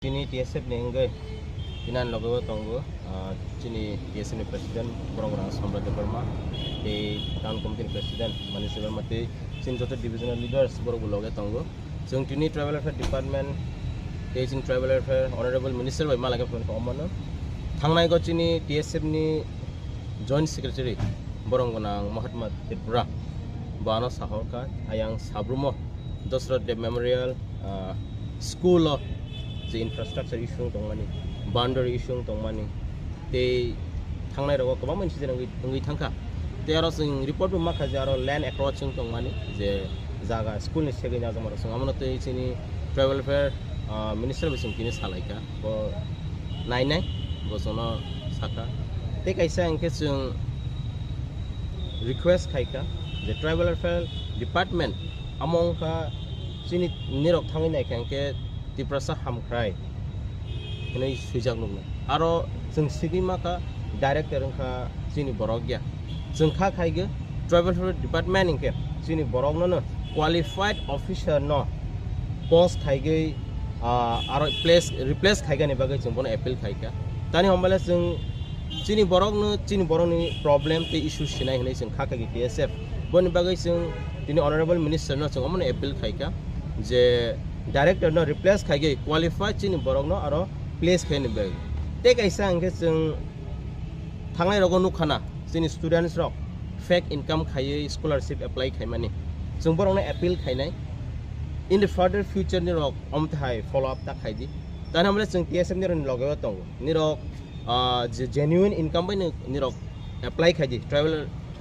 Chini TSF nengai Inan logo tongo Chini TSF ni President Borong-borong Samra Deparma Town Committee President Manish Vermate Chin Joto Divisional Leaders Borong logo tongo Jung Chini Travel Affairs Department Chin Travel Affairs Honorable Minister by Malaga Pon Omano Thangnai go Chini TSF ni Joint Secretary Borong-borong Muhammad Tripura Bano Sahorka Ayang Sabrumo Dosrat Dev Memorial School of the infrastructure issue tongmani boundary issue tongmani te thangnai ro ko bang manchi ngi thangka te aro sing report ma kha jaro land approaching tongmani je jaga school ni sege nya jamara sing amno te chini travel fair minister bising kini salaika bo nai bo sono saka te kaisa angke sing request khaika the travel fair department among ka chini nirok thangi nai kangke Tiprasa hamkrai ini sujak nungna aro jeng sigi maka director ka sini borogya jeng kha khaige travel department ingke sini borog no qualified officer no post khaige aro replace khaiga ni bagai jeng bon appeal khaiga tani hombala jeng sini borog ni problem te issue sinai hinai jeng kha khaige TSF bon bagai jeng tini honorable minister no jeng mon appeal khaiga je director no replace khaige qualified chini borok no aro place khaine bag te kaisa angke jeng thangnai rogo nukhana chini students rok fake income khaye scholarship apply khaimani jeng borok no appeal khainai in the further future ni rok omthai follow up ta khaidi tan hamle jeng TSF ni ron logo tong ni rok genuine income bai ni rok apply khaidi travel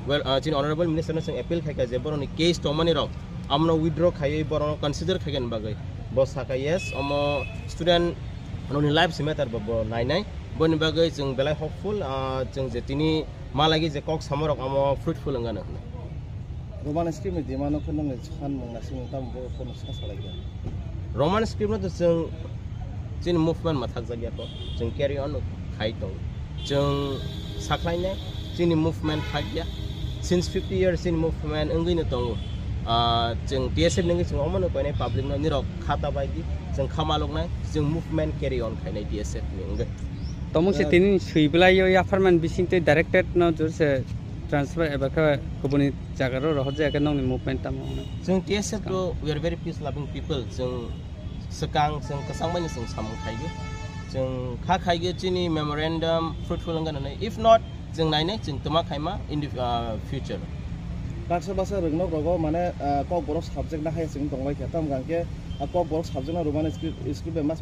well chini honorable minister no jeng appeal khaika je borok ni case tomani rok amno withdraw khaye borok consider khaigen bagai bos saka yes omo student noni life simetar bo nai boni bagai jeng belai hopeful jeng je tini malagi je kok samorok amo fruitful ngana roman script ni dimano khonong chan mongna sing tam bo kono salagi roman script no jeng chin movement mathak jagya ko jeng carry on khai tong jeng saklai ne chini movement khagya since 50 years in movement engui na tong jeng TSF nengi jeng omano ko nei public no nirok khata baidi jeng khamalok nai jeng movement carry on khainai TSF nengi tomong se tin suiblai yo afarman bising te directed no jor se transfer eba ka kubuni jagaro rohje ka nong movement tam jeng TSF to we are very peace loving people jeng sekang jeng kasang bani jeng samong khaige jeng kha khaige chini memorandum fruitful ngana nai if not jeng nai nai jeng tuma khaima in the future Baksa basa rengno rogo mane kok borok subject na hai sing tongbai khatam gangke kok borok subject na roman script be mas